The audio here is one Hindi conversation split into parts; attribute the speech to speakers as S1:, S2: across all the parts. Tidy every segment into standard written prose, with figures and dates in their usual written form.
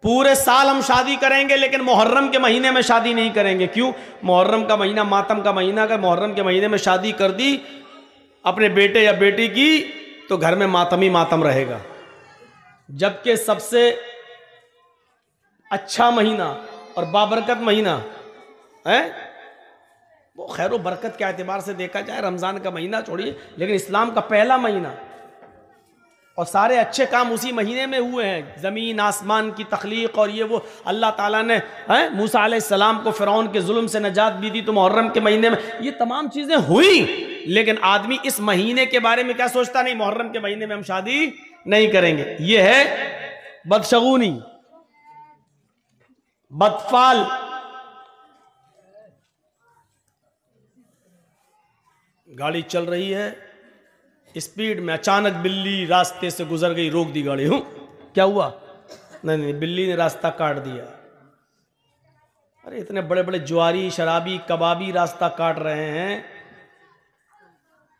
S1: पूरे साल हम शादी करेंगे लेकिन मुहर्रम के महीने में शादी नहीं करेंगे। क्यों? मुहर्रम का महीना मातम का महीना का, मुहर्रम के महीने में शादी कर दी अपने बेटे या बेटी की तो घर में मातम ही मातम रहेगा। जबकि सबसे अच्छा महीना और बाबरकत महीना है वो खैर बरकत के एतबार से देखा जाए रमज़ान का महीना छोड़िए, लेकिन इस्लाम का पहला महीना और सारे अच्छे काम उसी महीने में हुए हैं। ज़मीन आसमान की तख्लीक और ये वो अल्लाह ताला ने मूसा अलैहिस्सलाम को फ़िरौन के जुल्म से नजात भी दी तो मुहर्रम के महीने में ये तमाम चीज़ें हुई। लेकिन आदमी इस महीने के बारे में क्या सोचता? नहीं, मुहर्रम के महीने में हम शादी नहीं करेंगे। ये है बदशगुनी, बदफाल। गाड़ी चल रही है स्पीड में, अचानक बिल्ली रास्ते से गुजर गई, रोक दी गाड़ी। हूं क्या हुआ? नहीं नहीं, बिल्ली ने रास्ता काट दिया। अरे इतने बड़े बड़े जुआरी शराबी कबाबी रास्ता काट रहे हैं,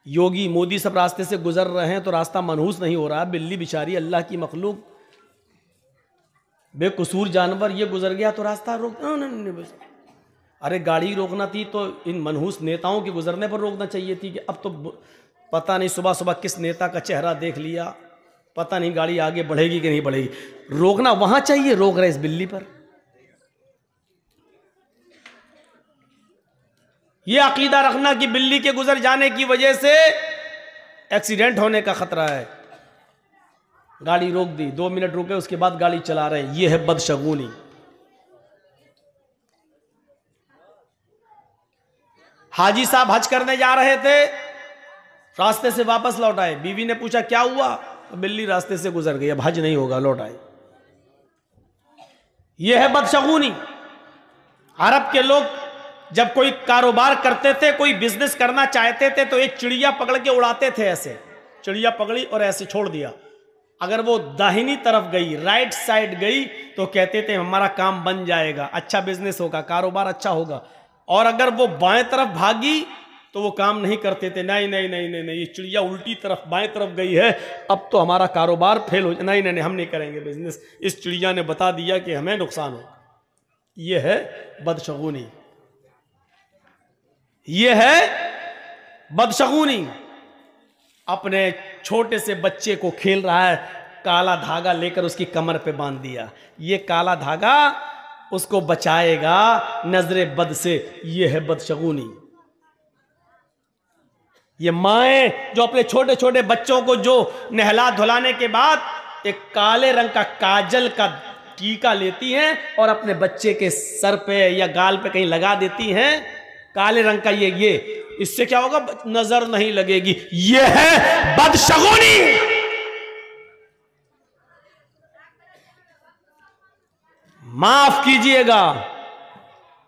S1: योगी मोदी सब रास्ते से गुजर रहे हैं तो रास्ता मनहूस नहीं हो रहा। बिल्ली बेचारी अल्लाह की मखलूक बेकसूर जानवर, ये गुजर गया तो रास्ता रोक। नहीं, अरे गाड़ी रोकना थी तो इन मनहूस नेताओं के गुजरने पर रोकना चाहिए थी कि अब तो पता नहीं सुबह सुबह किस नेता का चेहरा देख लिया, पता नहीं गाड़ी आगे बढ़ेगी कि नहीं बढ़ेगी। रोकना वहां चाहिए, रोक रहे इस बिल्ली पर। यह अकीदा रखना कि बिल्ली के गुजर जाने की वजह से एक्सीडेंट होने का खतरा है। गाड़ी रोक दी, 2 मिनट रुके, उसके बाद गाड़ी चला रहे, यह है बदशगुनी। हाजी साहब हज करने जा रहे थे, रास्ते से वापस लौट आए। बीवी ने पूछा क्या हुआ? तो बिल्ली रास्ते से गुजर गई, अब हज नहीं होगा, लौट आए। यह है बदशगुनी। अरब के लोग जब कोई कारोबार करते थे, कोई बिजनेस करना चाहते थे तो एक चिड़िया पकड़ के उड़ाते थे। ऐसे चिड़िया पकड़ी और ऐसे छोड़ दिया, अगर वो दाहिनी तरफ गई, राइट साइड गई तो कहते थे हमारा काम बन जाएगा, अच्छा बिजनेस होगा, कारोबार अच्छा होगा। और अगर वो बाएं तरफ भागी तो वो काम नहीं करते थे। नहीं नहीं नहीं नहीं नहीं, ये चिड़िया उल्टी तरफ बाएं तरफ गई है, अब तो हमारा कारोबार फेल हो, नहीं नहीं नहीं, हम नहीं करेंगे बिजनेस, इस चिड़िया ने बता दिया कि हमें नुकसान होगा। ये है बदशगुनी, ये है बदशगुनी। अपने छोटे से बच्चे को खेल रहा है, काला धागा लेकर उसकी कमर पे बांध दिया। ये काला धागा उसको बचाएगा नजरे बद से, ये है बदशगुनी। ये माएं जो अपने छोटे छोटे बच्चों को जो नहला धुलाने के बाद एक काले रंग का काजल का टीका लेती हैं और अपने बच्चे के सर पे या गाल पे कहीं लगा देती हैं, काले रंग का ये इससे क्या होगा? नजर नहीं लगेगी। ये है बदशगुनी। माफ कीजिएगा,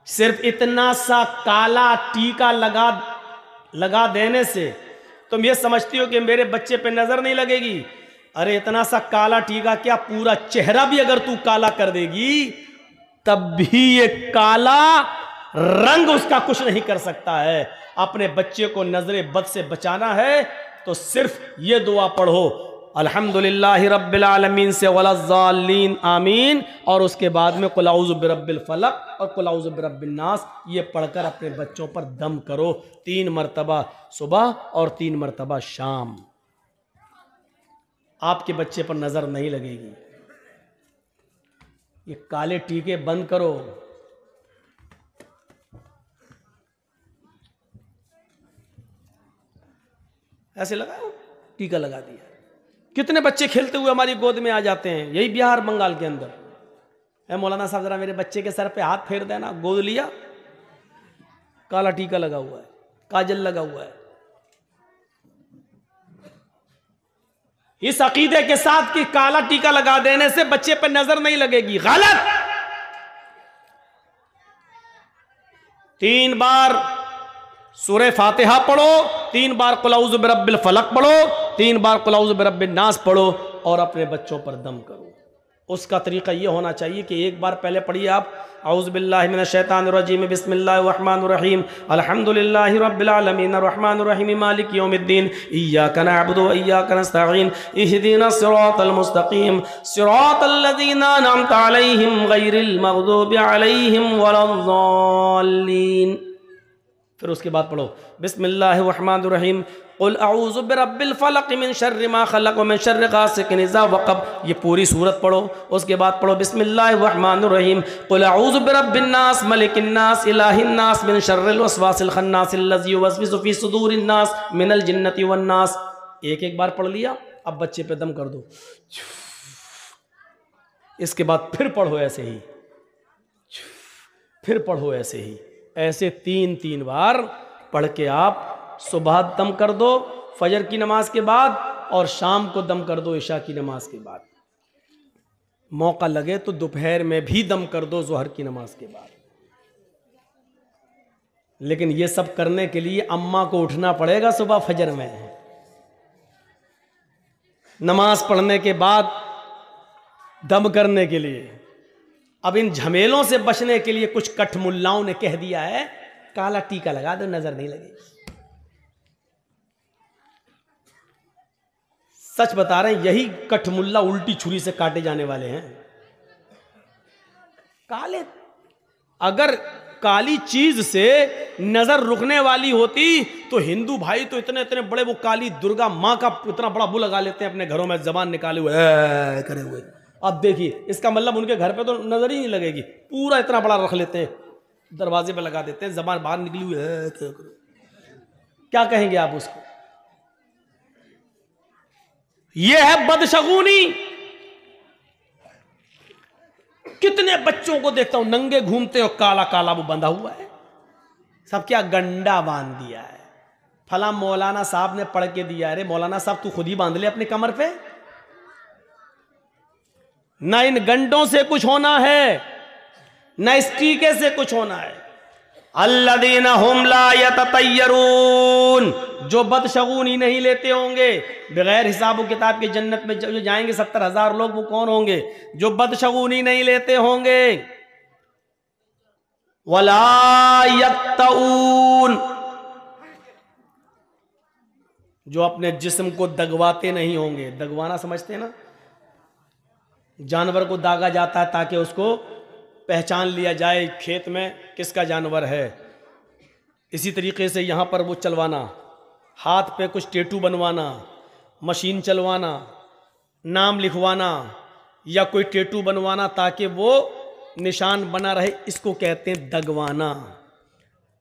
S1: सिर्फ इतना सा काला टीका लगा देने से तुम ये समझती हो कि मेरे बच्चे पे नजर नहीं लगेगी। अरे इतना सा काला टीका क्या, पूरा चेहरा भी अगर तू काला कर देगी तब भी ये काला रंग उसका कुछ नहीं कर सकता है। अपने बच्चे को नजरे बद से बचाना है तो सिर्फ ये दुआ पढ़ो, अल्हम्दुलिल्लाहि रब्बिल आलमीन से वलज़्ज़ालीन आमीन, और उसके बाद में कुल औज़ु बिरब्बिल फलक और कुल औज़ु बिरब्बिन नास, ये पढ़कर अपने बच्चों पर दम करो 3 मरतबा सुबह और 3 मरतबा शाम। आपके बच्चे पर नजर नहीं लगेगी। ये काले टीके बंद करो। ऐसे लगाओ, टीका लगा दिया। कितने बच्चे खेलते हुए हमारी गोद में आ जाते हैं, यही बिहार बंगाल के अंदर है। मौलाना साहब जरा मेरे बच्चे के सर पे हाथ फेर देना, गोद लिया, काला टीका लगा हुआ है, काजल लगा हुआ है। इस अकीदे के साथ कि काला टीका लगा देने से बच्चे पर नजर नहीं लगेगी, गलत। 3 बार सूरह फातिहा पढ़ो, 3 बार कुल औज़ु बिरब्बिल फलक पढ़ो, 3 बार कुल औज़ु बिरब्बिन नास पढ़ो और अपने बच्चों पर दम करो। उसका तरीका ये होना चाहिए कि एक बार पहले पढ़िए आप औज़ु बिल्लाहि मिनश शैतानिर रजीम बिस्मिल्लाहिर रहमानिर रहीम अल्हम्दुलिल्लाहि रब्बिल आलमीन अर्रहमानिर रहीम मालिकि यौमिद्दीन इय्याका नअबुदु व इय्याका नस्तईन इहदिनस सिरातल मुस्तकीम सिरातल लज़ीना अनअमता अलैहिम गैरिल मग़दूबि अलैहिम वलद्दाल्लीन। फिर उसके बाद पढ़ो बिस्मिल्लाहिर रहमानिर रहीम क़ुल अऊज़ु बिरब्बिल फ़लक़ मिन शर्रि मा ख़लक़ व मिन शर्रि गासिक़िन इज़ा वक़ब। ये पूरी सूरत पढ़ो। उसके बाद पढ़ो बिस्मिल्लाहिर रहमानिर रहीम क़ुल अऊज़ु बिरब्बिन नास मलिकिन नास इलाहिन नास मिन शर्रिल वसवासिल ख़न्नासिल लज़ी युवस्विसु फ़ी सुदूरिन नास मिनल जिन्नति वन नास। एक एक बार पढ़ लिया, अब बच्चे पे दम कर दो। इसके बाद फिर पढ़ो ऐसे ही, फिर पढ़ो ऐसे ही, ऐसे 3-3 बार पढ़ के आप सुबह दम कर दो फजर की नमाज के बाद, और शाम को दम कर दो इशा की नमाज के बाद। मौका लगे तो दोपहर में भी दम कर दो ज़ोहर की नमाज के बाद। लेकिन ये सब करने के लिए अम्मा को उठना पड़ेगा सुबह फजर में, नमाज पढ़ने के बाद दम करने के लिए। अब इन झमेलों से बचने के लिए कुछ कठमुल्लाओं ने कह दिया है काला टीका लगा दो, नजर नहीं लगेगी। सच बता रहे हैं, यही कठमुल्ला उल्टी छुरी से काटे जाने वाले हैं। काले, अगर काली चीज से नजर रुकने वाली होती तो हिंदू भाई तो इतने इतने बड़े वो काली दुर्गा माँ का इतना बड़ा वो लगा लेते हैं अपने घरों में, जबान निकाले हुए करे हुए। अब देखिए, इसका मतलब उनके घर पे तो नजर ही नहीं लगेगी, पूरा इतना बड़ा रख लेते हैं, दरवाजे पे लगा देते हैं, जबान बाहर निकली हुई है। क्या कहेंगे आप उसको? यह है बदशगुनी। कितने बच्चों को देखता हूं नंगे घूमते हो, काला काला वो बंधा हुआ है, सब क्या गंडा बांध दिया है। फला मौलाना साहब ने पढ़ के दिया। अरे मौलाना साहब तू खुद ही बांध ले अपनी कमर पे। ना इन गंडों से कुछ होना है, ना इस टीके से कुछ होना है। अल्लज़ीना हुम ला यततय्यरून, जो बदशगुनी नहीं लेते होंगे, बगैर हिसाब किताब के जन्नत में जो जाएंगे 70,000 लोग, वो कौन होंगे? जो बदशगुनी नहीं लेते होंगे। वला यक्तऊन, जो अपने जिस्म को दगवाते नहीं होंगे। दगवाना समझते हैं ना? जानवर को दागा जाता है ताकि उसको पहचान लिया जाए खेत में किसका जानवर है। इसी तरीके से यहाँ पर वो चलवाना, हाथ पे कुछ टैटू बनवाना, मशीन चलवाना, नाम लिखवाना या कोई टैटू बनवाना ताकि वो निशान बना रहे, इसको कहते हैं दगवाना।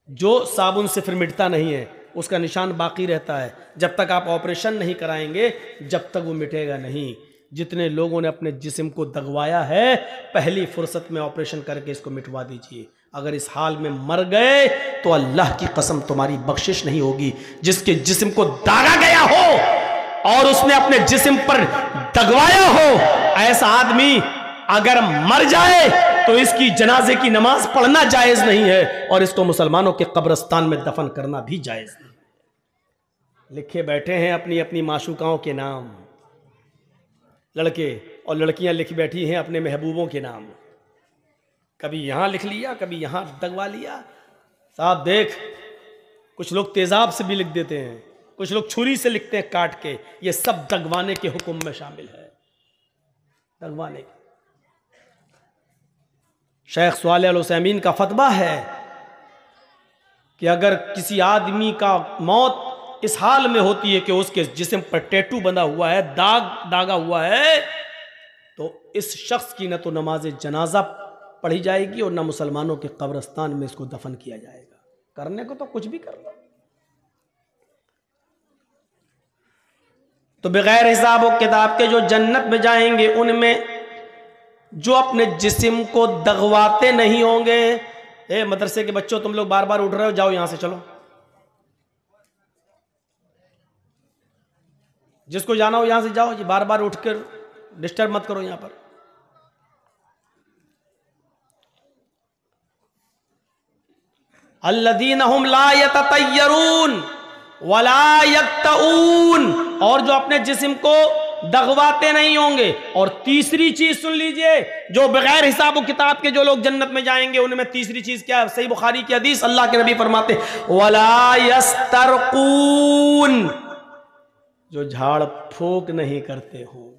S1: जो साबुन से फिर मिटता नहीं है, उसका निशान बाकी रहता है। जब तक आप ऑपरेशन नहीं कराएंगे जब तक वो मिटेगा नहीं। जितने लोगों ने अपने जिस्म को दगवाया है, पहली फुर्सत में ऑपरेशन करके इसको मिटवा दीजिए। अगर इस हाल में मर गए तो अल्लाह की कसम तुम्हारी बख्शिश नहीं होगी। जिसके जिस्म को दागा गया हो और उसने अपने जिस्म पर दगवाया हो, ऐसा आदमी अगर मर जाए तो इसकी जनाजे की नमाज पढ़ना जायज नहीं है और इसको मुसलमानों के कब्रिस्तान में दफन करना भी जायज नहीं। लिखे बैठे हैं अपनी अपनी माशूकाओं के नाम, लड़के और लड़कियां लिख बैठी हैं अपने महबूबों के नाम। कभी यहां लिख लिया, कभी यहां दगवा लिया। साहब देख, कुछ लोग तेजाब से भी लिख देते हैं, कुछ लोग छुरी से लिखते हैं काट के। ये सब दगवाने के हुक्म में शामिल है, दगवाने के। शेख सालेह अल उसैमीन का फतवा है कि अगर किसी आदमी का मौत इस हाल में होती है कि उसके जिस्म पर टैटू बंधा हुआ है, दागा हुआ है, तो इस शख्स की न तो नमाज जनाजा पढ़ी जाएगी और न मुसलमानों के कब्रिस्तान में इसको दफन किया जाएगा। करने को तो कुछ भी कर लो। तो बगैर हिसाब और किताब के जो जन्नत में जाएंगे, उनमें जो अपने जिस्म को दगवाते नहीं होंगे। ए मदरसे के बच्चों, तुम लोग बार बार उठ रहे हो, जाओ यहां से चलो। जिसको जाना हो यहां से जाओ, बार बार उठकर डिस्टर्ब मत करो यहां पर। अल्लज़ीना हुम ला यततय्यरून वला यक्तऊन, और जो अपने जिस्म को दगवाते नहीं होंगे। और तीसरी चीज सुन लीजिए, जो बगैर हिसाब किताब के जो लोग जन्नत में जाएंगे उनमें तीसरी चीज क्या है? सही बुखारी की हदीस, अल्लाह के नबी फरमाते वला यस्तरकून, जो झाड़ फूक नहीं करते होंगे।